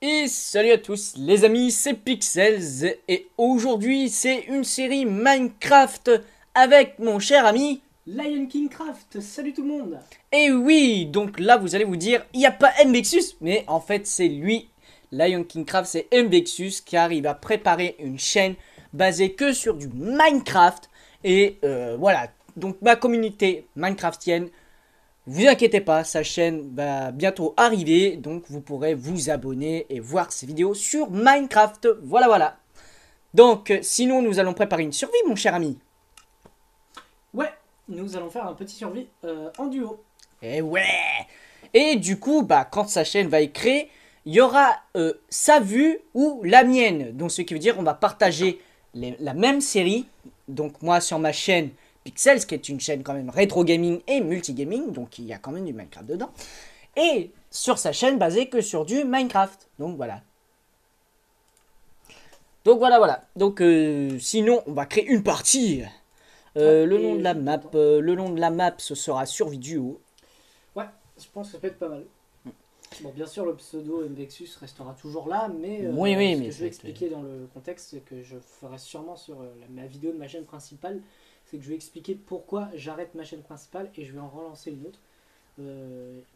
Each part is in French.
Et salut à tous les amis, c'est Pixels et aujourd'hui c'est une série Minecraft avec mon cher ami Lion King Craft. Salut tout le monde. Et oui, donc là vous allez vous dire, il n'y a pas Mbexus, mais en fait c'est lui, Lion King Craft, c'est Mbexus car il va préparer une chaîne basée que sur du Minecraft. Et voilà, donc ma communauté Minecraftienne, vous inquiétez pas, sa chaîne va bientôt arriver, donc vous pourrez vous abonner et voir ses vidéos sur Minecraft. Voilà, voilà. Donc, sinon, nous allons préparer une survie, mon cher ami. Ouais, nous allons faire un petit survie en duo. Et ouais. Et du coup, bah, quand sa chaîne va être créée, il y aura sa vue ou la mienne. Donc, ce qui veut dire on va partager la même série. Donc, moi, sur ma chaîne Pixels, qui est une chaîne quand même rétro gaming et multigaming, donc il y a quand même du Minecraft dedans, et sur sa chaîne basée que sur du Minecraft, donc voilà. Donc voilà, voilà. Donc sinon, on va créer une partie. Le nom de la map, ce sera survie duo. Ouais, je pense que ça peut être pas mal. Bon, bien sûr, le pseudo Mbexus restera toujours là, mais oui, ce mais que je vais expliquer dans le contexte, c'est que je ferai sûrement sur ma vidéo de ma chaîne principale, c'est que je vais expliquer pourquoi j'arrête ma chaîne principale et je vais en relancer une autre.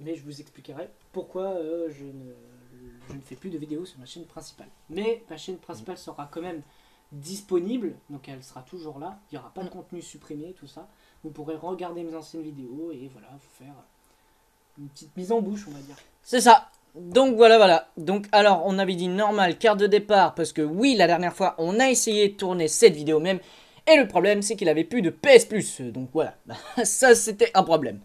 Mais je vous expliquerai pourquoi je ne fais plus de vidéos sur ma chaîne principale. Mais ma chaîne principale sera quand même disponible, donc elle sera toujours là. Il n'y aura pas de contenu supprimé, tout ça. Vous pourrez regarder mes anciennes vidéos et voilà, vous faire une petite mise en bouche, on va dire. C'est ça. Donc voilà, voilà. Donc alors, on avait dit normal, carte de départ, parce que oui, la dernière fois, on a essayé de tourner cette vidéo même. Et le problème, c'est qu'il avait plus de PS Plus. Donc voilà, ça c'était un problème.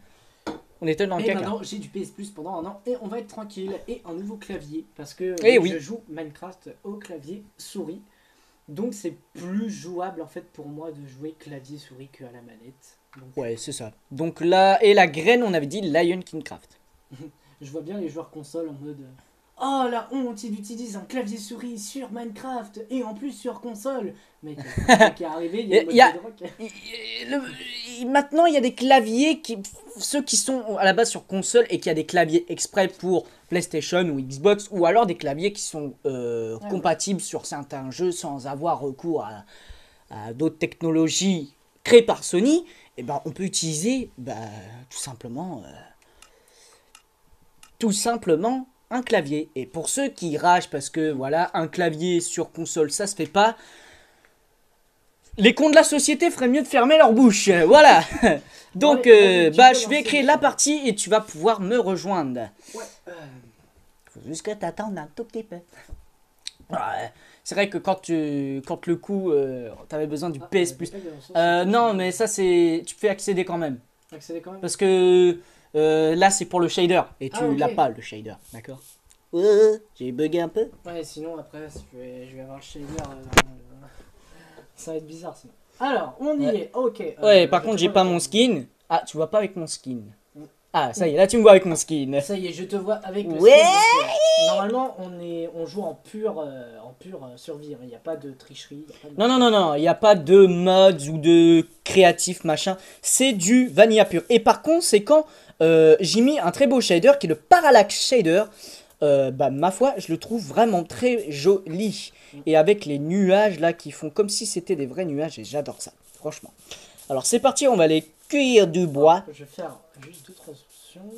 On était dans le caca. Et maintenant, j'ai du PS Plus pendant un an et on va être tranquille. Et un nouveau clavier, parce que je joue Minecraft au clavier souris. Donc c'est plus jouable en fait pour moi de jouer clavier souris qu'à la manette. Donc, ouais, c'est ça. Donc là, et la graine, on avait dit Lion King Craft. Je vois bien les joueurs console en mode... Oh la honte, il utilise un clavier souris sur Minecraft et en plus sur console. Mec, qui est arrivé, il y a maintenant il y a des claviers ceux qui sont à la base sur console et qui a des claviers exprès pour PlayStation ou Xbox, ou alors des claviers qui sont compatibles sur certains jeux sans avoir recours à d'autres technologies créées par Sony. Et ben on peut utiliser tout simplement un clavier. Et pour ceux qui ragent parce que voilà, un clavier sur console ça se fait pas, les cons de la société feraient mieux de fermer leur bouche. Voilà. Donc je vais créer la partie et tu vas pouvoir me rejoindre. Ouais. Faut juste que t'attendes un tout petit peu. Ouais. C'est vrai que quand le coup t'avais besoin du PS Plus. Non mais ça c'est, tu peux accéder quand même. Accéder quand même. Parce que là c'est pour le shader et tu l'as pas le shader, d'accord. J'ai bugué un peu. Ouais, sinon après je vais avoir le shader. Ça va être bizarre sinon. Alors, on y est, ok. Ouais, par contre j'ai pas mon skin. Ah, tu vois pas avec mon skin. Ah, ça y est, là tu me vois avec mon skin. Ça y est, je te vois avec le ouais skin. Normalement, on joue en pure survie. Il n'y a pas de tricherie. Non, il n'y a pas de mods ou de créatif machin. C'est du vanilla pur. Et par conséquent, j'ai mis un très beau shader qui est le Parallax Shader. Ma foi, je le trouve vraiment très joli. Et avec les nuages là qui font comme si c'était des vrais nuages, et j'adore ça, franchement. Alors c'est parti, on va aller cueillir du bois. Je vais faire juste d'autres options.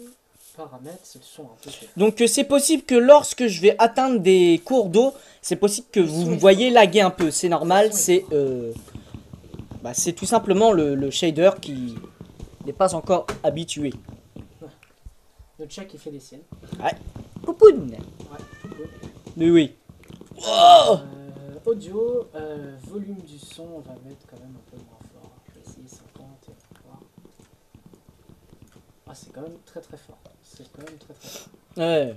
Paramètres, c'est le son un peu. Donc c'est possible que lorsque je vais atteindre des cours d'eau, c'est possible que vous me voyez laguer un peu. C'est normal, c'est tout simplement le shader qui n'est pas encore habitué. Le chat qui fait des siennes. Ouais. Poupoune. Ouais, coucou. Mais oui. Oh audio, volume du son, on va mettre quand même un peu moins fort. Je vais essayer 50 et voir. Ah, c'est quand même très très fort. C'est quand même très très fort. Ouais.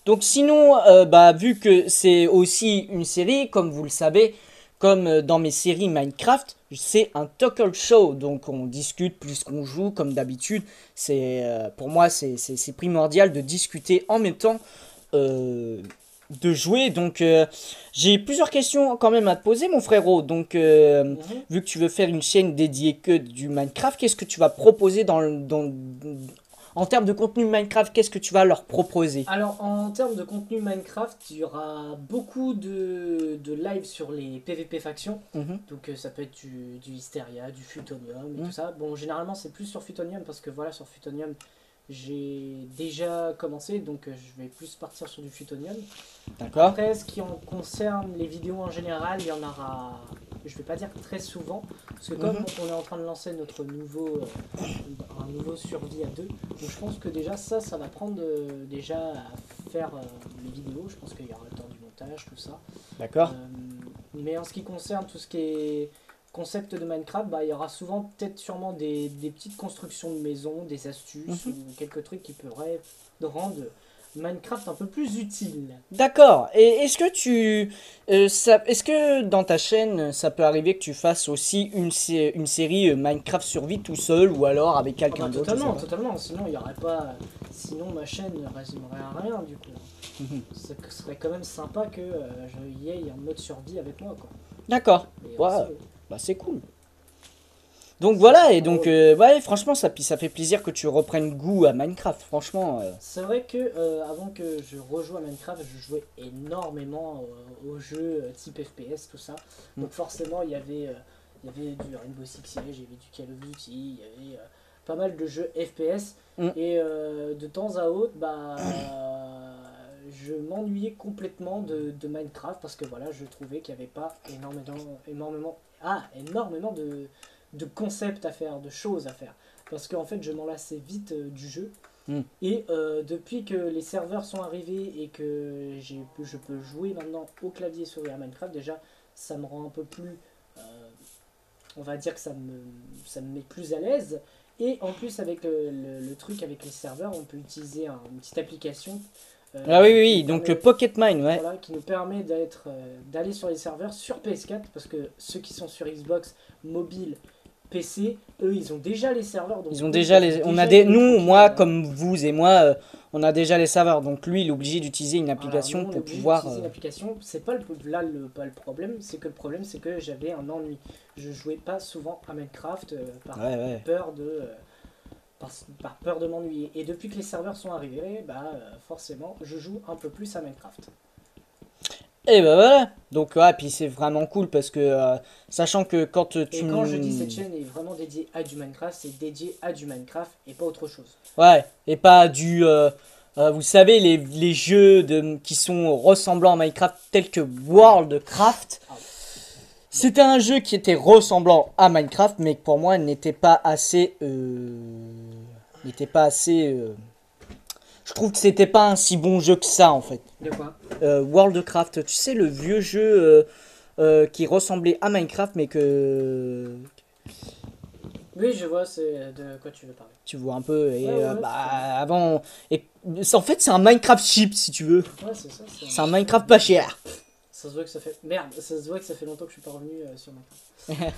Donc sinon, vu que c'est aussi une série, comme vous le savez, comme dans mes séries Minecraft, c'est un talk show. Donc on discute plus qu'on joue, comme d'habitude. Pour moi, c'est primordial de discuter en même temps de jouer. Donc, j'ai plusieurs questions quand même à te poser, mon frérot. Donc, vu que tu veux faire une chaîne dédiée que du Minecraft, qu'est-ce que tu vas proposer en termes de contenu Minecraft, qu'est-ce que tu vas leur proposer? Alors, en termes de contenu Minecraft, il y aura beaucoup de live sur les PvP factions. Mhm, Donc, ça peut être du Hysteria, du Futonium et mhm. tout ça. Bon, généralement, c'est plus sur Futonium parce que voilà, sur Futonium, j'ai déjà commencé. Donc, je vais plus partir sur du Futonium. D'accord. Après, ce qui en concerne les vidéos en général, il y en aura, je vais pas dire très souvent, parce que comme Mhm. on est en train de lancer notre un nouveau survie à deux, donc je pense que déjà ça va prendre déjà à faire les vidéos. Je pense qu'il y aura le temps du montage, tout ça. D'accord. Mais en ce qui concerne tout ce qui est concept de Minecraft, bah, il y aura souvent peut-être sûrement des petites constructions de maisons, des astuces Mhm. ou quelques trucs qui pourraient rendre Minecraft un peu plus utile. D'accord. Et est-ce que dans ta chaîne, ça peut arriver que tu fasses aussi une série Minecraft survie tout seul ou alors avec Ah bah quelqu'un d'autre, je sais totalement, pas. totalement. Sinon, il y aurait pas. Sinon, ma chaîne ne résumerait à rien du coup. Mhm. Ce serait quand même sympa que y ait un mode survie avec moi quoi. D'accord. Et en Ouais. solo. Bah c'est cool. Donc Ça, voilà, c'est et trop donc drôle. ouais, franchement, ça fait plaisir que tu reprennes goût à Minecraft, franchement. C'est vrai que avant que je rejoue à Minecraft, je jouais énormément aux jeux type FPS, tout ça. Donc forcément, il y avait du Rainbow Six Siege, il y avait du Call of Duty, il y avait pas mal de jeux FPS. Mm. Et de temps à autre, bah, je m'ennuyais complètement de Minecraft parce que voilà, je trouvais qu'il n'y avait pas énormément de concepts à faire, de choses à faire. Parce qu'en fait, je m'en lassais vite du jeu. Mm. Et depuis que les serveurs sont arrivés et que je peux jouer maintenant au clavier souris à Minecraft, déjà, ça me rend un peu plus... euh, on va dire que ça me met plus à l'aise. Et en plus, avec le truc avec les serveurs, on peut utiliser une petite application Ah oui, oui, qui oui, nous donc permet, Pocket Mine, ouais. voilà, qui nous permet d'aller sur les serveurs sur PS4, parce que ceux qui sont sur Xbox, mobile, PC, eux, ils ont déjà les serveurs. Donc Ils ont eux, ils déjà peuvent les. On a déjà y des. aller Nous, tranquille. moi, comme vous et moi, on a déjà les serveurs. Donc lui, il est obligé d'utiliser une Voilà, nous application on est pour obligé pouvoir. d'utiliser une application. C'est pas pas le problème, c'est que le problème c'est que j'avais un ennui. Je jouais pas souvent à Minecraft Ouais, ouais. peur de par peur de m'ennuyer. Et depuis que les serveurs sont arrivés, bah forcément je joue un peu plus à Minecraft. Et bah voilà. Donc ouais, puis c'est vraiment cool parce que sachant que quand tu. Et quand je dis cette chaîne est vraiment dédiée à du Minecraft, c'est dédié à du Minecraft et pas autre chose. Ouais, et pas du. Vous savez, les jeux qui sont ressemblants à Minecraft, tels que Worldcraft. Ah, C'était un jeu qui était ressemblant à Minecraft, mais pour moi n'était pas assez. N'était pas assez. Je trouve que c'était pas un si bon jeu que ça en fait. de quoi? Worldcraft, tu sais, le vieux jeu qui ressemblait à Minecraft, mais que. Oui, je vois c'est de quoi tu veux parler. Tu vois un peu. Et Ouais, ouais, ouais, bah, avant. Et, en fait, c'est un Minecraft cheap si tu veux. ouais, c'est ça. C'est un Minecraft pas cher. Ça se voit que ça fait merde, ça se voit que ça fait longtemps que je suis pas revenu sur Minecraft.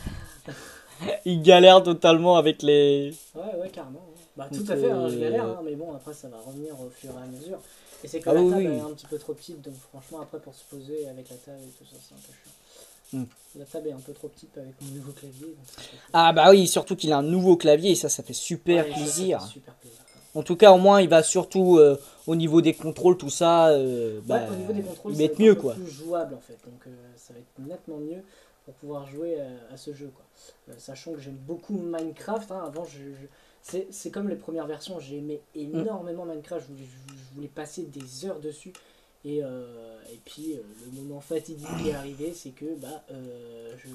Il galère totalement avec les. Ouais, carrément. Ouais. Bah, tout Donc, à fait, hein, je galère, hein, mais bon, après ça va revenir au fur et à mesure. Et c'est que Ah la oui, table oui. est un petit peu trop petite, donc franchement, après pour se poser avec la table et tout ça, c'est un peu chiant. La table est un peu trop petite avec mon nouveau clavier. Donc c'est un peu chiant. Ah bah oui, surtout qu'il a un nouveau clavier et ça fait super Ouais, ça plaisir. fait super plaisir. En tout cas, au moins, il va surtout au niveau des contrôles, tout ça. Ouais, au niveau des contrôles, il ça va va être être un mieux peu quoi. plus jouable en fait, donc ça va être nettement mieux pour pouvoir jouer à ce jeu quoi. Sachant que j'aime beaucoup Minecraft, hein, avant c'est comme les premières versions, j'aimais énormément Minecraft, je voulais passer des heures dessus. Et puis le moment fatidique qui est arrivé, c'est que je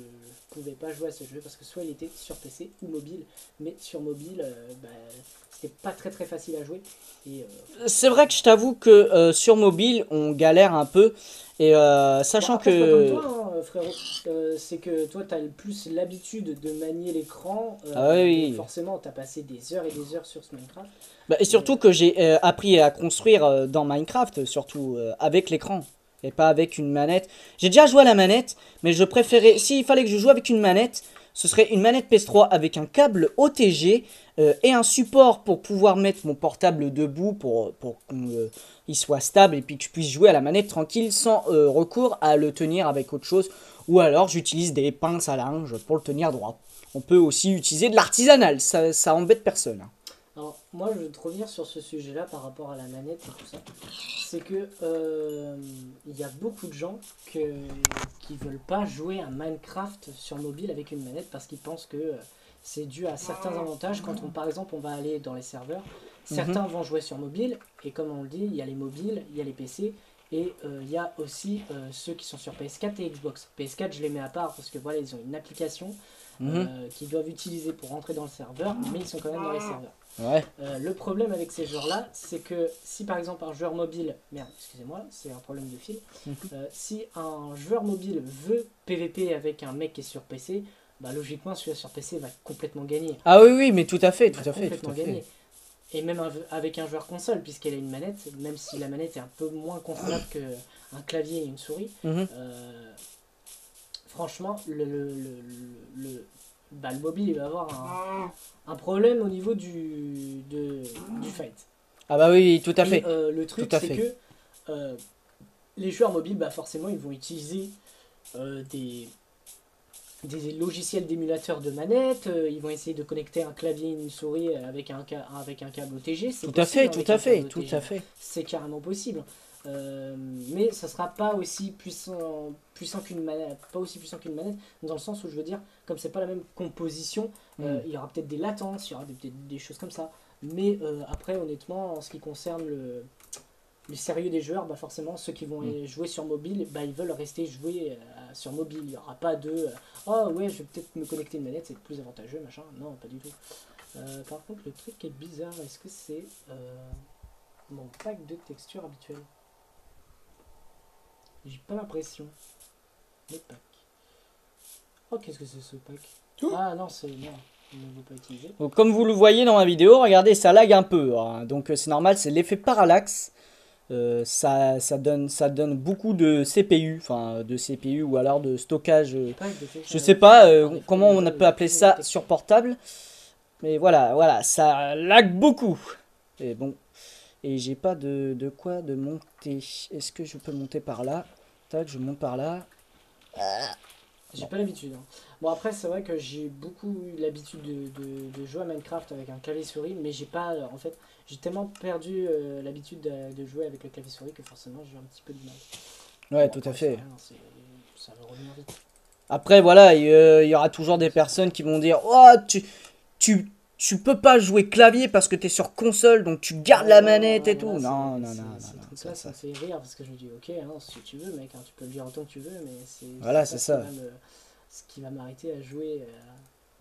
pouvais pas jouer à ce jeu parce que soit il était sur PC ou mobile, mais sur mobile, c'était pas très très facile à jouer. Et, C'est vrai que je t'avoue que sur mobile, on galère un peu. Et sachant après, c'est pas comme que. toi, hein, frérot. C'est que toi, t'as plus l'habitude de manier l'écran. Ah oui, oui. Forcément, t'as passé des heures et des heures sur ce Minecraft. Bah, et surtout que j'ai appris à construire dans Minecraft, surtout avec l'écran. Et pas avec une manette. J'ai déjà joué à la manette, mais je préférais. S'il fallait que je joue avec une manette, ce serait une manette PS3 avec un câble OTG et un support pour pouvoir mettre mon portable debout pour qu'il soit stable et puis que je puisse jouer à la manette tranquille sans recours à le tenir avec autre chose. Ou alors j'utilise des pinces à linge pour le tenir droit. On peut aussi utiliser de l'artisanal, ça embête personne. Alors, moi, je veux te revenir sur ce sujet-là par rapport à la manette et tout ça. C'est que il y a beaucoup de gens qui veulent pas jouer à Minecraft sur mobile avec une manette parce qu'ils pensent que c'est dû à certains avantages. Quand par exemple, on va aller dans les serveurs, certains vont jouer sur mobile et comme on le dit, il y a les mobiles, il y a les PC et il y a aussi ceux qui sont sur PS4 et Xbox. PS4, je les mets à part parce que voilà, ils ont une application qu'ils doivent utiliser pour rentrer dans le serveur, mais ils sont quand même dans les serveurs. Ouais. Le problème avec ces joueurs-là, c'est que si par exemple un joueur mobile, excusez-moi, c'est un problème de fil, si un joueur mobile veut PVP avec un mec qui est sur PC, bah logiquement celui-là sur PC va complètement gagner. Ah oui, oui, mais tout à fait, tout à fait. Complètement gagner. Et même avec un joueur console, puisqu'elle a une manette, même si la manette est un peu moins consolable qu'un clavier et une souris, franchement, le mobile il va avoir un problème au niveau du fight. Ah bah oui, tout à fait. Et, le truc c'est que les joueurs mobiles, bah forcément ils vont utiliser des logiciels d'émulateurs de manette, ils vont essayer de connecter un clavier et une souris avec un câble OTG. Tout à fait, tout à fait, tout à fait. C'est carrément possible. Mais ça sera pas aussi puissant qu'une manette, dans le sens où je veux dire, comme c'est pas la même composition, il y aura peut-être des latences, il y aura peut-être des choses comme ça. Mais après, honnêtement, en ce qui concerne le sérieux des joueurs, bah forcément, ceux qui vont jouer sur mobile, bah ils veulent rester jouer sur mobile. Il n'y aura pas de oh ouais, je vais peut-être me connecter une manette, c'est plus avantageux, machin. Non, pas du tout. Par contre, le truc qui est bizarre, est-ce que c'est mon pack de texture habituel? J'ai pas l'impression. Les packs. Oh, qu'est-ce que c'est ce pack? Ah non, non, il ne veut pas utiliser. Donc, comme vous le voyez dans ma vidéo, regardez, ça lag un peu. Hein. Donc c'est normal, c'est l'effet parallaxe. Ça donne beaucoup de CPU, enfin de CPU ou alors de stockage. Je sais pas comment on peut appeler ça sur portable. Mais voilà, ça lag beaucoup. Et bon. Et j'ai pas de quoi de monter. Est-ce que je peux monter par là? Tac, je monte par là. J'ai pas l'habitude. Hein. Bon, après, c'est vrai que j'ai beaucoup eu l'habitude de jouer à Minecraft avec un clavier souris, mais j'ai pas. En fait, j'ai tellement perdu l'habitude de jouer avec le clavier souris que forcément j'ai un petit peu de mal. Ouais, bon, tout à fait. Ça va revenir vite. Après, voilà, il y aura toujours des personnes qui vont dire oh, tu peux pas jouer clavier parce que t'es sur console, donc tu gardes la manette et tout. Non. Ça me fait rire parce que je me dis, ok, hein, si tu veux, mec, hein, tu peux le dire autant que tu veux, mais c'est ça. Ce qui va m'arrêter à jouer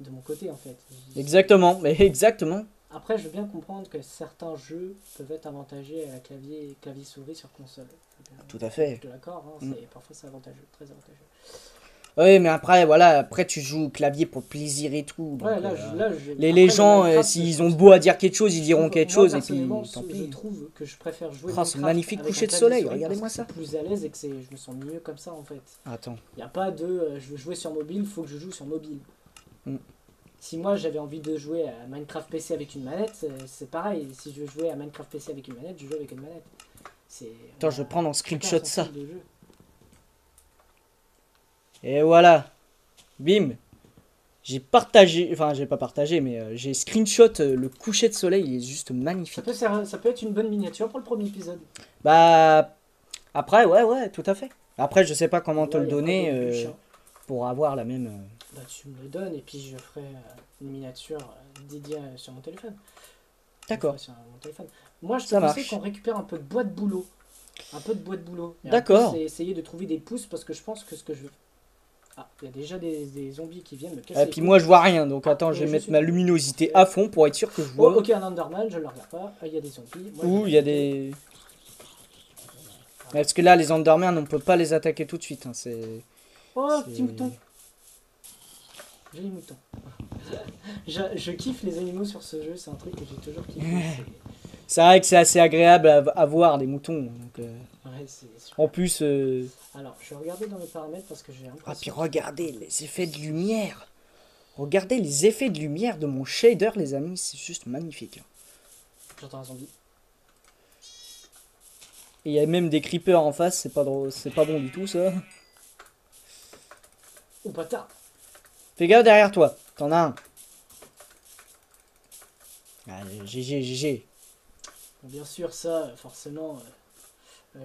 de mon côté, en fait. Exactement, mais exactement. Après, je veux bien comprendre que certains jeux peuvent être avantagés à la clavier souris sur console. Tout à fait. Je suis d'accord, hein, parfois c'est avantageux, très avantageux. Oui, mais après tu joues au clavier pour plaisir et tout. Donc, ouais, les gens, s'ils ont beau à dire quelque chose, ils diront quelque chose et puis tant pis. Je trouve que je préfère jouer. Oh, ce magnifique coucher de soleil, regardez-moi ça. Je suis plus à l'aise et que je me sens mieux comme ça en fait. Attends. Il n'y a pas de je veux jouer sur mobile, il faut que je joue sur mobile. Si moi j'avais envie de jouer à Minecraft PC avec une manette, c'est pareil. Si je veux jouer à Minecraft PC avec une manette, je joue avec une manette. Attends, je vais prendre en screenshot ça. Et voilà. Bim. J'ai partagé, enfin j'ai pas partagé, mais j'ai screenshot le coucher de soleil, il est juste magnifique. Ça peut être une bonne miniature pour le premier épisode. Bah, après, ouais, tout à fait. Après, je sais pas comment te le donner pour avoir la même... Bah tu me le donnes et puis je ferai une miniature dédiée sur mon téléphone. D'accord. Moi je te conseille qu'on récupère un peu de bois de boulot. D'accord. Et essayer de trouver des pousses parce que je pense que ce que je veux... Ah, il y a déjà des zombies qui viennent me casser. Et puis moi je vois rien, donc attends, je vais mettre ma luminosité à fond pour être sûr que je vois. Oh, ok, un Enderman, je le regarde pas. Il y a des zombies. Ouh, il y a des... Parce que là, les Endermen, on peut pas les attaquer tout de suite. Hein, oh, petit mouton. J'ai les moutons. Je kiffe les animaux sur ce jeu, c'est un truc que j'ai toujours kiffé. C'est vrai que c'est assez agréable à voir les moutons. Donc, ouais, c'est en plus... Alors, je vais regarder dans les paramètres parce que j'ai l'impression... Ah, puis regardez les effets de lumière. Regardez les effets de lumière de mon shader, les amis. C'est juste magnifique. J'entends un zombie. Et il y a même des creepers en face. C'est pas drôle, c'est pas bon du tout, ça. Oh, bâtard. Fais gaffe derrière toi. T'en as un. Allez, GG, GG. Bon, bien sûr, ça, forcément...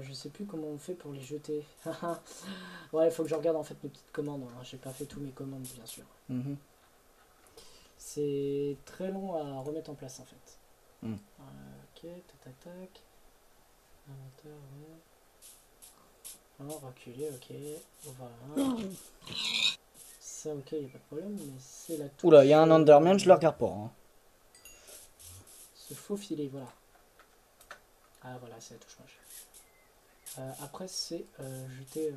je sais plus comment on fait pour les jeter. Ouais, il faut que je regarde en fait mes petites commandes. Hein. J'ai pas fait tous mes commandes, bien sûr. C'est très long à remettre en place en fait. Ok, tac tac tac. Inventaire, ouais. Oh, reculer, ok. Voilà. Ça, ok, y a pas de problème, mais c'est la touche. Oula, il y a un Enderman, je le regarde pas. Hein. Se faufiler, voilà. Ah, voilà, c'est la touche moche. Après, c'est jeter.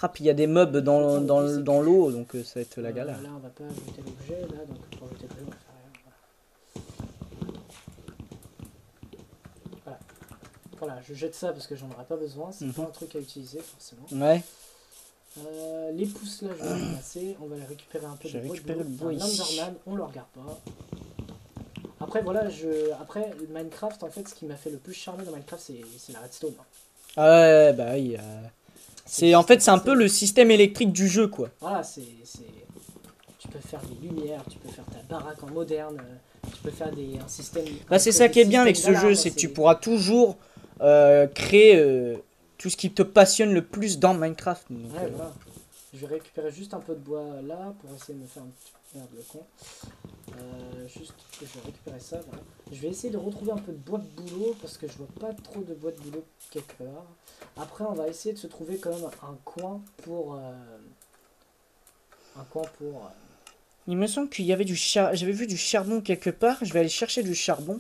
Ah, puis il y a des mobs dans l'eau, donc ça va être la galère. Là, on va pas jeter l'objet, là, donc pour jeter l'objet, on va faire rien. Voilà. Voilà, je jette ça parce que j'en aurai pas besoin, c'est pas un truc à utiliser forcément. Ouais. Les pouces là, je vais les passer, on va les récupérer un peu de bois. L'Enderman, on le regarde pas. Après, voilà, après Minecraft, en fait, ce qui m'a fait le plus charmer dans Minecraft, c'est la redstone. Ah ouais, bah oui. En fait, c'est un peu le système électrique du jeu, quoi. Voilà, tu peux faire des lumières, tu peux faire ta baraque en moderne, tu peux faire un système... Bah, c'est ça qui est bien avec ce jeu, c'est que tu pourras toujours créer tout ce qui te passionne le plus dans Minecraft. Donc, ouais, voilà. Je vais récupérer juste un peu de bois là pour essayer de me faire un petit peu de le con. Juste, je vais récupérer ça. Voilà. Je vais essayer de retrouver un peu de bois de boulot parce que je vois pas trop de bois de boulot quelque part. Après, on va essayer de se trouver quand même un coin pour... Il me semble qu'il y avait du charbon. J'avais vu du charbon quelque part. Je vais aller chercher du charbon.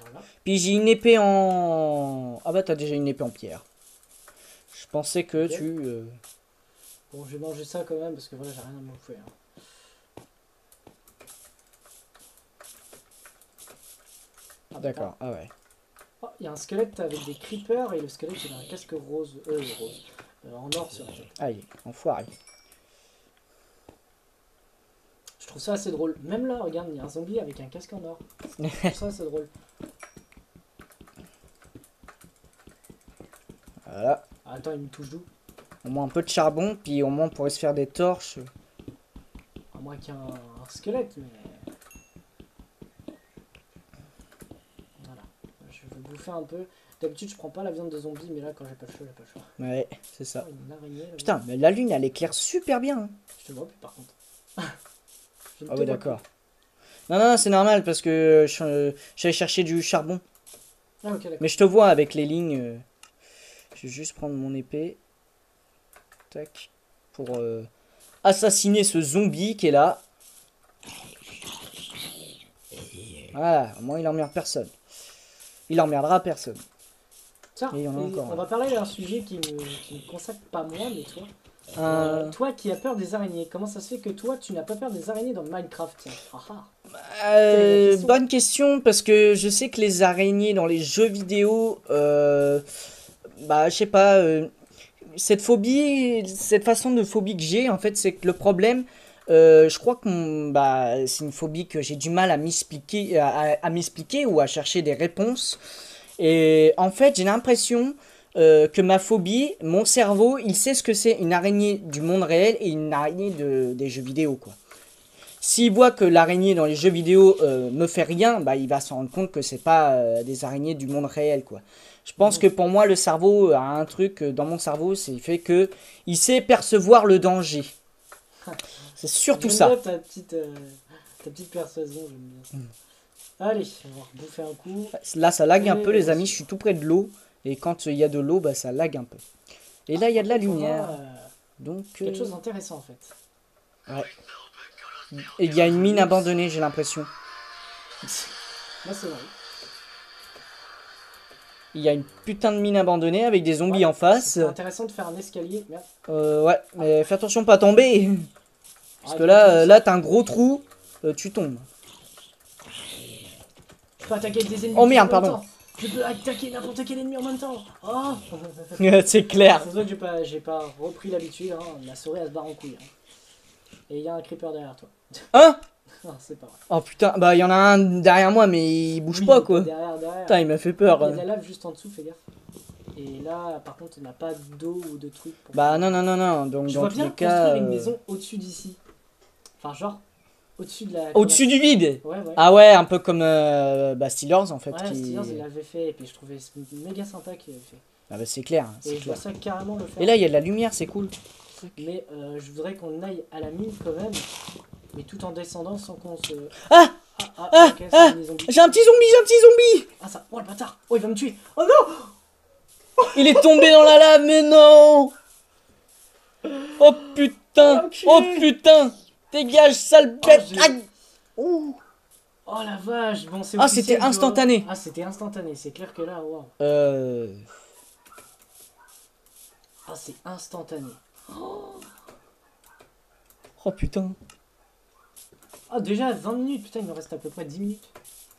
Voilà. Puis j'ai une épée en... Ah bah t'as déjà une épée en pierre. Je pensais que okay. tu... Bon, je vais manger ça quand même parce que voilà, j'ai rien à m'offrir. Hein. Ah, d'accord, ah ouais. Oh, il y a un squelette avec des creepers et le squelette il a un casque rose. En or sur la tête. Aïe, enfoiré. Je trouve ça assez drôle. Même là, regarde, il y a un zombie avec un casque en or. Je trouve ça assez drôle. Voilà. Ah, attends, il me touche d'où? Au moins un peu de charbon, puis au moins on pourrait se faire des torches. À moins qu'il y ait un squelette, mais... Voilà. Je vais bouffer un peu. D'habitude, je prends pas la viande de zombie, mais là, quand j'ai pas le choix, j'ai pas le choix. Ouais, c'est ça. Oh, une araignée, là. Putain, mais la lune, elle éclaire super bien. Hein. Je te vois plus, par contre. Ah ouais, d'accord. Non, non, c'est normal, parce que j'allais chercher du charbon. Ah, ok, d'accord. Mais je te vois avec les lignes. Je vais juste prendre mon épée. Tac. Pour assassiner ce zombie qui est là. Voilà, au moins il emmerde personne. Il emmerdera personne. Tiens, et on va parler d'un sujet qui me consacre pas moi, mais toi. Toi qui as peur des araignées, comment ça se fait que toi tu n'as pas peur des araignées dans Minecraft? Tiens. Bonne question, parce que je sais que les araignées dans les jeux vidéo, bah je sais pas, cette phobie, cette façon de phobie que j'ai, en fait, c'est que le problème, je crois que bah, c'est une phobie que j'ai du mal à m'expliquer, à m'expliquer ou à chercher des réponses. Et en fait, j'ai l'impression que ma phobie, mon cerveau, il sait ce que c'est une araignée du monde réel et une araignée des jeux vidéo, quoi. S'il voit que l'araignée dans les jeux vidéo me fait rien, bah il va se rendre compte que c'est pas des araignées du monde réel, quoi. Je pense que pour moi, le cerveau a un truc dans mon cerveau, c'est fait que il sait percevoir le danger. C'est surtout ça. J'aime bien ta petite persuasion, j'aime bien. Allez, on va bouffer un coup. Là, ça lag un peu, les amis. Je suis tout près de l'eau. Et quand il y a de l'eau, bah, ça lag un peu. Et là, il y a de la lumière. Donc, quelque chose d'intéressant, en fait. Ouais. Et il y a une mine abandonnée, j'ai l'impression. Là, c'est vrai. Il y a une putain de mine abandonnée avec des zombies en face. C'est intéressant de faire un escalier. Merde. Ouais, mais fais attention pas à tomber. Parce que là t'as un gros trou, tu tombes. Tu peux attaquer avec des ennemis. Oh merde, pardon. Je peux attaquer n'importe quel ennemi en même temps. Oh. C'est clair. C'est vrai que j'ai pas repris l'habitude. Hein. La souris elle se barre en couille. Hein. Et il y a un creeper derrière toi. Hein? Non, c'est pas vrai. Oh putain, bah il y en a un derrière moi, mais il bouge Oui, pas quoi. Derrière. Putain, il m'a fait peur. Il y a de la lave juste en dessous, fais gaffe. Et là, par contre, on n'a pas d'eau ou de trucs. Bah non. Donc Je dans vois tous bien les construire cas. une maison au-dessus d'ici. Enfin, genre, au-dessus de la. Au-dessus du vide. Ouais. Ah ouais, un peu comme bah, Steelers en fait. Ouais, Steelers, il l'avait fait. Et puis je trouvais méga sympa qu'il avait fait. Ah bah c'est clair. Et je vois ça carrément le faire. Et là, il y a de la lumière, c'est cool. Mais je voudrais qu'on aille à la mine quand même. Mais tout en descendant sans qu'on se. Ah, ok, c'est un zombie. j'ai un petit zombie. Ah ça, oh le bâtard. Oh il va me tuer. Oh non. Il est tombé dans la lave, mais non. Oh putain. Enculé. Oh putain. Dégage, sale bête. j'ai- Aïe. Ouh. Oh la vache. Bon, c'est Ah, officiel, c'était tu vois. instantané. Ah c'était instantané, c'est clair que là, waouh. Ah c'est instantané. Oh putain. Ah déjà 20 minutes, putain il me reste à peu près 10 minutes.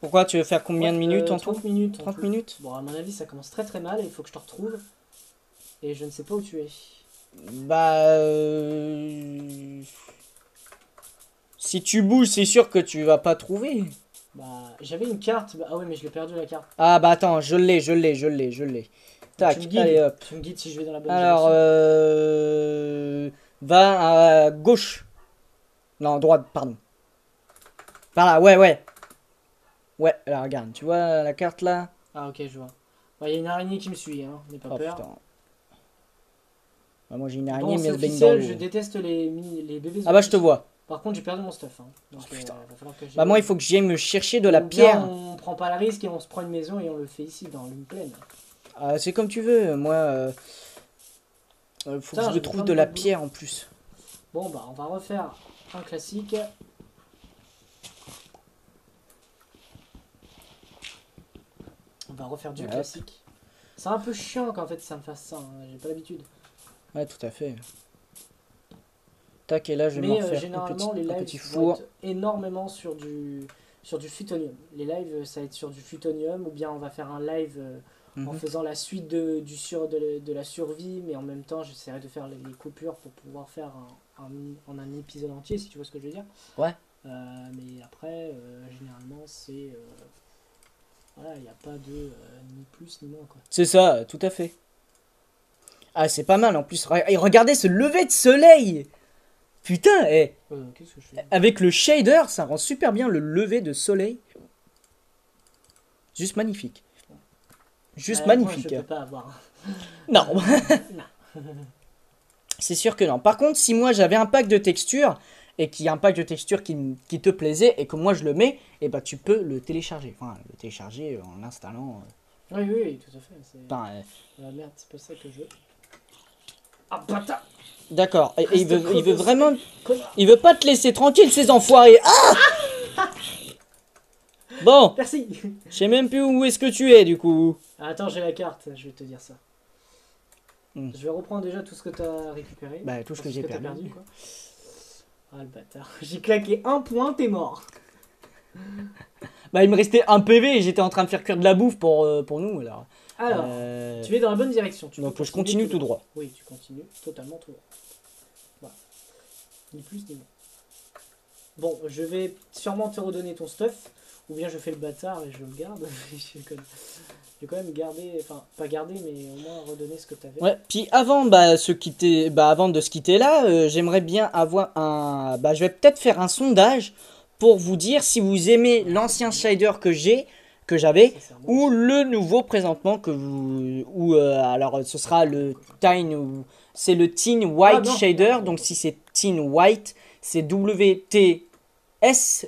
Pourquoi tu veux faire combien de minutes en tout? 30 minutes. 30 minutes. Bon à mon avis ça commence très mal et il faut que je te retrouve. Et je ne sais pas où tu es. Bah... Si tu bouges, c'est sûr que tu vas pas trouver. Bah j'avais une carte, ah ouais mais je l'ai perdu la carte. Ah bah attends, je l'ai. Tac, Tu me guides, allez hop. Tu me guides si je vais dans la bonne Alors, direction. va à gauche. Non, droite, pardon. Par là, ouais. Ouais, là, regarde, tu vois la carte là? Ah ok je vois. Il y a une araignée qui me suit, hein, n'aie pas Oh peur. putain. Bah, moi j'ai une Bon araignée, mais c'est elle se baigne dans officiel, je l'eau. déteste les bébés Ah bah je te vois. Par contre j'ai perdu mon stuff. Hein. Donc, Oh, putain. va falloir que Bah moi il faut que j'aille me chercher de la Ou bien, pierre. on prend pas le risque et on se prend une maison et on le fait ici dans l'une plaine. Ah, c'est comme tu veux, moi... faut Putain, que je j'ai trouve plein de de la boulot. pierre en plus. Bon bah on va refaire un classique. On va refaire du Hop. classique. C'est un peu chiant qu'en fait ça me fasse ça, hein. J'ai pas l'habitude. Ouais, tout à fait. Tac, et là je vais Mais m'en faire généralement les un lives petit vont four. être énormément sur du futonium. Les lives ça va être sur du futonium ou bien on va faire un live en Mhm. faisant la suite de la survie, mais en même temps j'essaierai de faire les coupures pour pouvoir faire un épisode entier si tu vois ce que je veux dire. Ouais. Mais après généralement c'est voilà, il n'y a pas de ni plus ni moins quoi. C'est ça, tout à fait. Ah, c'est pas mal en plus. Et regardez ce lever de soleil. Putain, Qu'est-ce que je fais? avec le shader, ça rend super bien le lever de soleil. Juste magnifique. Juste Moi, magnifique. je peux pas avoir. Non. Non. C'est sûr que non. Par contre, si moi j'avais un pack de textures et qu'il y a un pack de textures qui te plaisait et que moi je le mets, et bah tu peux le télécharger. Enfin, le télécharger en l'installant. Oui, tout à fait. Putain, Ah merde, c'est pas ça que je veux. Ah bâtard! d'accord. Et il veut Reste vraiment. connard. Il veut pas te laisser tranquille, ces enfoirés. Ah bon, Merci! je sais même plus où est-ce que tu es du coup. Attends, j'ai la carte, je vais te dire ça. Hmm. Je vais reprendre déjà tout ce que t'as récupéré. Bah, tout ce que j'ai t'as perdu. quoi. Ah le bâtard. J'ai claqué un point, t'es mort. Bah, il me restait un PV et j'étais en train de faire cuire de la bouffe pour nous. Alors, Alors, tu es dans la bonne direction. Tu donc peux je continue tout droit. Oui, tu continues totalement tout droit. Voilà. Ni plus ni moins. Bon, je vais sûrement te redonner ton stuff. Ou bien je fais le bâtard et je le garde. Je vais quand même garder, enfin pas garder, mais au moins redonner ce que tu avais. Ouais, puis avant, avant de se quitter là, j'aimerais bien avoir un. Bah, je vais peut-être faire un sondage pour vous dire si vous aimez l'ancien shader que j'avais, ou le nouveau présentement que vous. Ou alors ce sera le Teen. C'est le Teen White non, Shader, non. donc si c'est Teen White, c'est WTS.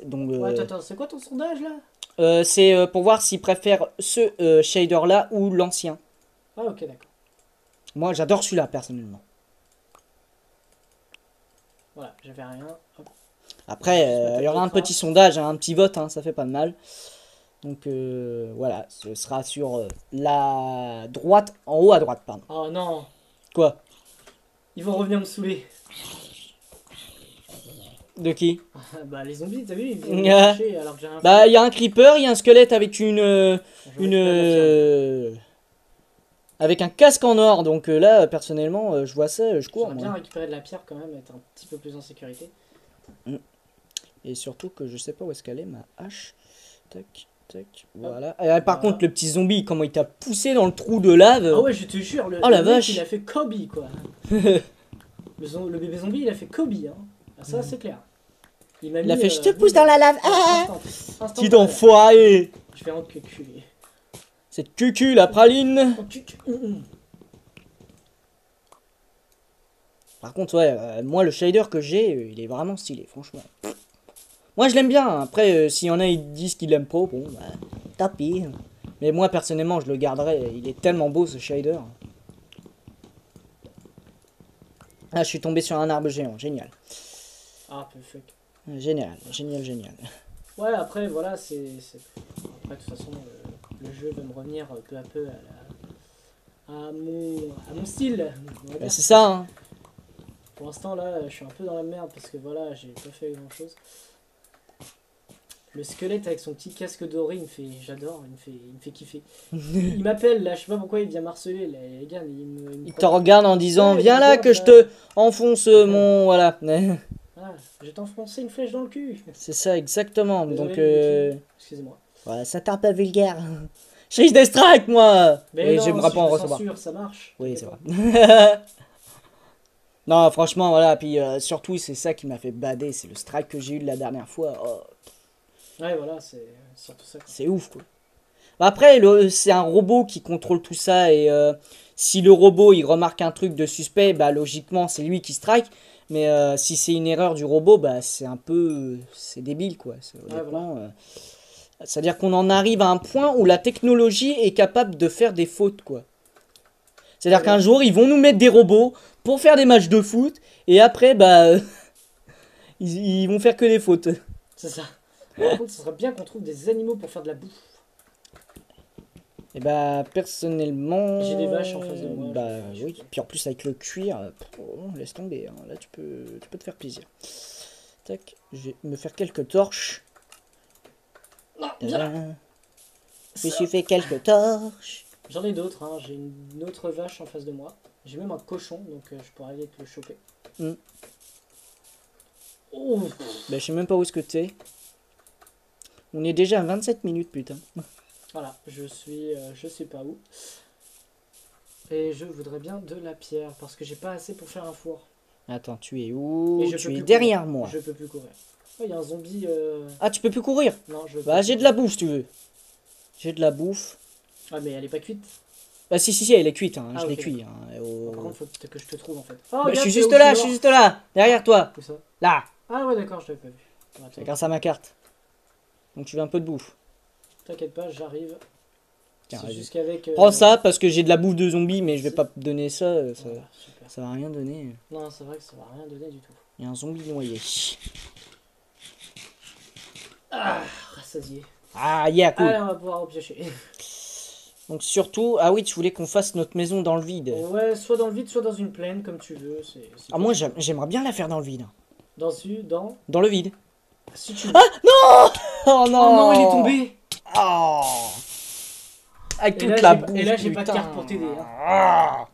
Donc, Ouais, attends, c'est quoi ton sondage là? c'est pour voir s'ils préfèrent ce shader là ou l'ancien. Ah ok, d'accord. Moi j'adore celui-là personnellement. Voilà, j'avais rien. Hop. Après, il y aura un petit sondage, hein, un petit vote, hein, ça fait pas de mal. Donc voilà, ce sera sur la droite, en haut à droite, pardon. Oh non, Quoi? ils vont revenir me saouler. De qui? Bah les zombies, t'as vu, ils viennent me Ah. chercher alors que j'ai rien Bah, fait. il y a un creeper, il y a un squelette avec une Je récupère la pierre. avec un casque en or. Donc là, personnellement, je vois ça, je cours, J'aimerais bien moi. récupérer de la pierre quand même, être un petit peu plus en sécurité. Et surtout que je sais pas où est-ce qu'elle est, ma hache. Tac, tac, Hop, voilà. Et, par voilà. contre, le petit zombie, comment il t'a poussé dans le trou de lave. Ah ouais, je te jure, Oh la le mec, vache. il a fait Kobe quoi. Le bébé zombie, il a fait Kobe, hein. Ah, ça, c'est clair. Il m'a Il a mis, fait, je te pousse dans la lave. Ah, instant petit parallèle. enfoiré. Je vais enculer. Cette cucu, la praline. Par contre, ouais, moi, le shader que j'ai, il est vraiment stylé, franchement. Moi, je l'aime bien. Après, s'il y en a, ils disent qu'ils l'aiment pas, bon, bah, tant pis. Mais moi, personnellement, je le garderai. Il est tellement beau, ce shader. Ah, je suis tombé sur un arbre géant. Génial. Ah, perfect. Génial, génial, génial. Ouais, après, voilà, après, de toute façon, le jeu va me revenir peu à peu à mon style. On va Bah, dire. c'est ça, hein. Pour l'instant, là, je suis un peu dans la merde parce que voilà, j'ai pas fait grand chose. Le squelette avec son petit casque doré, j'adore, il me fait kiffer. Il m'appelle là, je sais pas pourquoi il vient m'harceler, là, les gars, Il te regarde en disant, Ouais, il viens là regarde, que je là. te enfonce mon... Voilà. Ah, je vais t'enfoncer une flèche dans le cul. C'est ça, exactement. Désolé, Donc, Vicky. Excusez-moi. voilà, ça tape pas vulgaire. Je risque des strikes, moi. Mais Et non, j'aimerais si pas je en le recevoir. censure, ça marche. Oui, c'est t'inquiète vrai. Non, franchement, voilà. Puis surtout, c'est ça qui m'a fait bader. C'est le strike que j'ai eu de la dernière fois. Oh, pas. Ouais, voilà, c'est surtout ça. Quoi. c'est ouf, quoi. Bah, après, c'est un robot qui contrôle tout ça. Et si le robot, il remarque un truc de suspect, bah logiquement, c'est lui qui strike. Mais si c'est une erreur du robot, bah c'est un peu... c'est débile, quoi. Honnêtement... voilà. c'est-à-dire qu'on en arrive à un point où la technologie est capable de faire des fautes, quoi. C'est-à-dire Ouais, qu'un ouais. jour, ils vont nous mettre des robots pour faire des matchs de foot, et après, bah, ils vont faire que des fautes. C'est ça. Par contre, ce serait bien qu'on trouve des animaux pour faire de la bouffe. Et bah, personnellement... J'ai des vaches en face de moi, Bah, je- oui. Puis en plus, avec le cuir, laisse tomber. Hein. Là, tu peux te faire plaisir. Tac, je vais me faire quelques torches. Non, viens là. Tadam. Je me suis fait quelques torches. J'en ai d'autres, hein. J'ai une autre vache en face de moi. J'ai même un cochon, donc je pourrais aller te le choper. Mm. Oh, Bah, je sais même pas où est-ce que t'es. On est déjà à 27 minutes, putain. voilà, je sais pas où. Et je voudrais bien de la pierre, parce que j'ai pas assez pour faire un four. Attends, tu es où? Et je Tu peux es plus derrière courir. moi. Je peux plus courir. Oh, il y a un zombie. Ah, tu peux plus courir? Non, je peux Bah, plus j'ai de courir. la bouffe si tu veux. J'ai de la bouffe. Ah, mais elle est pas cuite. Bah, si, elle est cuite, hein. Ah, je l'ai ok. cuit. Hein. Bon, par contre, faut peut-être que je te trouve en fait. Oh, Bah, je regarde, suis c'est juste où là, c'est je suis mort. juste là. Derrière toi. Où ça? Là. Ah, ouais, d'accord, je l'avais pas vu. Bon, C'est attends, grâce à ma carte. Donc, tu veux un peu de bouffe. t'inquiète pas, j'arrive. Tiens, C'est vas-y. juste qu'avec. Prends ça parce que j'ai de la bouffe de zombie, mais je vais c'est- pas te donner ça. Voilà, super. Ça va rien donner. Non, c'est vrai que ça va rien donner du tout. Il y a un zombie noyé. Ah, rassasié. Ah, yeah, cool. Allez, on va pouvoir repiocher. Donc, surtout, ah oui, tu voulais qu'on fasse notre maison dans le vide. Ouais, soit dans le vide, soit dans une plaine, comme tu veux. C'est Ah, moi, j'aimerais bien la faire dans le vide. dans. Dans le vide. Si tu veux. Oh non! Oh non, il est tombé! Oh. Avec Et toute là, la j'ai- bouffe, et là, j'ai pas de putain. carte pour t'aider, hein. Ah.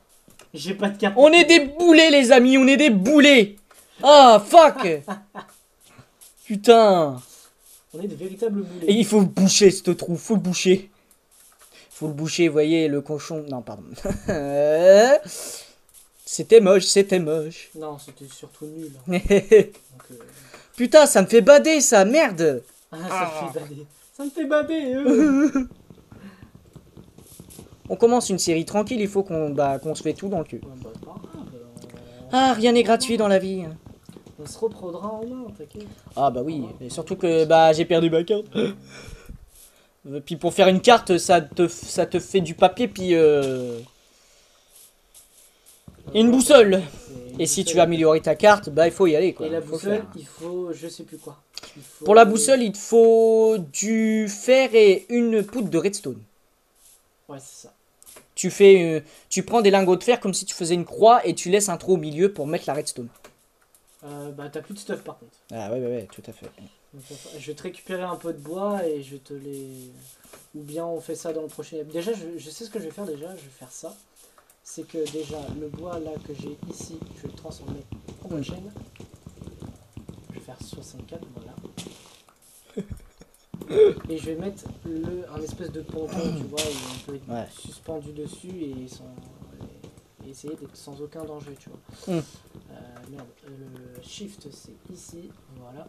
J'ai pas de carte. On est des boulets, les amis, on est des boulets. Ah, fuck. Putain. On est de véritables boulets. Et il faut le boucher, ce trou, faut le boucher. Faut le boucher, voyez, le cochon... Non, pardon. C'était moche, c'était moche. Non, c'était surtout nul. Donc, Putain, ça me fait bader, ça, merde. Ah, ça me fait bader. Ça me fait bader. On commence une série tranquille, il faut qu'on se fait tout dans le cul. Ouais, bah, pas grave, Ah, rien n'est gratuit dans la vie. on se reprendra en main, t'inquiète. Ah bah oui, et surtout que j'ai perdu ma carte. Puis pour faire une carte, ça te fait du papier, puis et une boussole. C'est une Et si tu boussole. veux améliorer ta carte, bah il faut y aller, quoi. Et la Faut le boussole, faire. il faut je sais plus quoi. Il faut- Pour la boussole, il te faut du fer et une poudre de redstone. Ouais, c'est ça. Tu prends des lingots de fer comme si tu faisais une croix et tu laisses un trou au milieu pour mettre la redstone. Bah t'as plus de stuff par contre. Ah ouais, tout à fait. Donc, je vais te récupérer un peu de bois et je vais te les... Ou bien on fait ça dans le prochain... Déjà, je sais ce que je vais faire déjà, je vais faire ça. C'est que déjà, le bois là que j'ai ici, je vais le transformer en bois de chêne. Je vais faire 64, voilà. Et je vais mettre un espèce de ponton, tu vois, où on peut être suspendu dessus et essayer d'être sans aucun danger, tu vois. Merde, le shift c'est ici, voilà.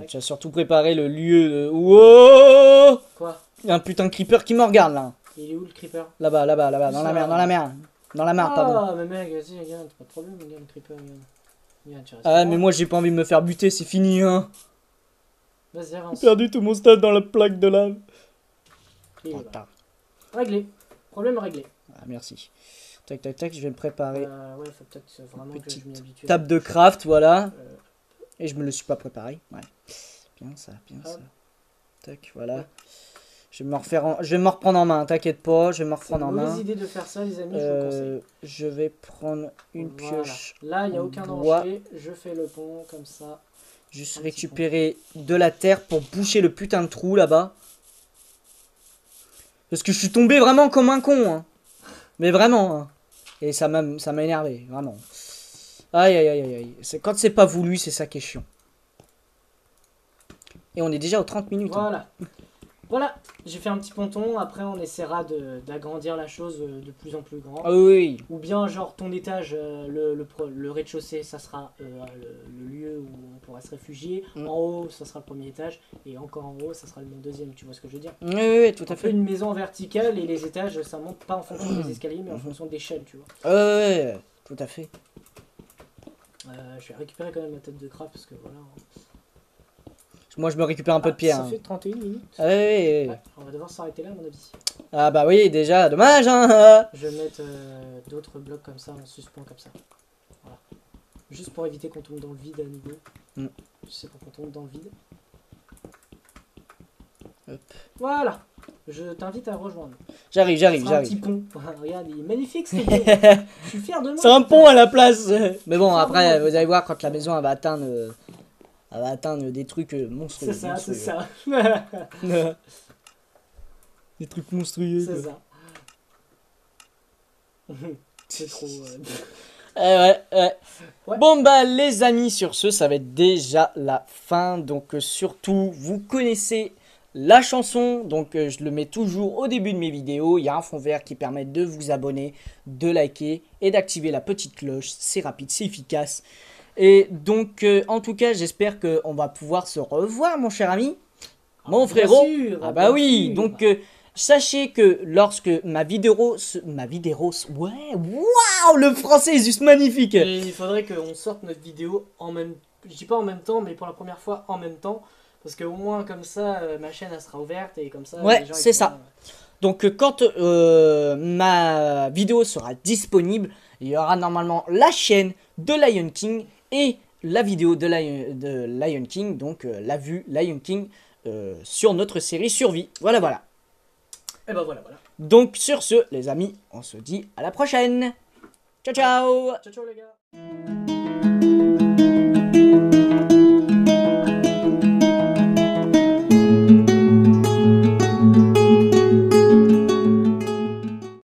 Tu as surtout préparé le lieu de... Wow! Quoi? Il y a un putain de creeper qui me regarde là. Il est où le creeper? Là-bas, dans la mer, dans la mer. Dans la mare, pardon. Ah, mais mec, vas-y, regarde, pas de problème, regarde le creeper, regarde. Regarde, tu restes Ah, mais moi j'ai pas envie de me faire buter, c'est fini, hein. Vas-y, avance. J'ai perdu tout mon stade dans la plaque de lave. Et voilà. Réglé. Problème réglé. Ah, merci. Tac, tac, tac, je vais me préparer. Ouais, faut peut-être vraiment que je m'y habitue. Table de craft, voilà. Et je me le suis pas préparé. Ouais. Bien ça, bien ça. Tac, voilà. Ouais. Je vais me reprendre en main, t'inquiète pas, je vais me reprendre en main. C'est une mauvaise idée de faire ça, les amis, je vous conseille. Je vais prendre une pioche. Là, il n'y a aucun danger, je fais le pont comme ça. Juste récupérer de la terre pour boucher le putain de trou là-bas. Parce que je suis tombé vraiment comme un con, hein. Mais vraiment, hein. Et ça m'a énervé, vraiment. Aïe, aïe, aïe, aïe. Quand c'est pas voulu, c'est ça qui est chiant. Et on est déjà aux 30 minutes. Voilà. Hein. Voilà, j'ai fait un petit ponton. Après, on essaiera d'agrandir la chose de plus en plus grand. Ah oui. Ou bien, genre, ton étage, le rez-de-chaussée, ça sera le lieu où on pourra se réfugier. En haut, ça sera le premier étage. Et encore en haut, ça sera le deuxième. Tu vois ce que je veux dire? Oui, tout à fait. Une maison verticale et les étages, ça monte pas en fonction des escaliers, mais en fonction d'échelle, tu vois. Oui, tout à fait. Je vais récupérer quand même ma tête de crabe parce que voilà. Moi, je me récupère un peu de pierre. Ça fait 31 minutes. Ah, oui. Ouais, on va devoir s'arrêter là, à mon avis. Ah bah oui, déjà, dommage, hein. Je vais mettre d'autres blocs comme ça, en suspens comme ça. Voilà. Juste pour éviter qu'on tombe dans le vide à nouveau. C'est pour qu'on tombe dans le vide. Hop. Voilà. Je t'invite à rejoindre. J'arrive. Un petit pont. Regarde, il est magnifique ce pont. Je suis fier de moi. C'est un pont à la place. Mais bon, après, vous allez voir, quand la maison elle va atteindre des trucs monstrueux. C'est ça. Des trucs monstrueux. C'est ça. C'est trop... Ouais. Bon bah les amis, sur ce, ça va être déjà la fin. Donc surtout, vous connaissez la chanson. Donc je le mets toujours au début de mes vidéos. Il y a un fond vert qui permet de vous abonner, de liker et d'activer la petite cloche. C'est rapide, c'est efficace. Et donc, en tout cas, j'espère qu'on va pouvoir se revoir, mon cher ami. Mon frérot. Ah bah oui. Donc, sachez que lorsque ma vidéo... Ouais, waouh, le français est juste magnifique. Et il faudrait qu'on sorte notre vidéo en même... Je dis pas en même temps, mais pour la première fois en même temps. Parce qu'au moins, comme ça, ma chaîne, elle sera ouverte. Et comme ça, ouais, c'est ça. Donc, quand ma vidéo sera disponible, il y aura normalement la chaîne de Lion King et la vidéo de Lion King, donc la vue Lion King sur notre série Survie. Voilà. Et ben voilà. Donc sur ce, les amis, on se dit à la prochaine. Ciao, ciao. Ciao les gars.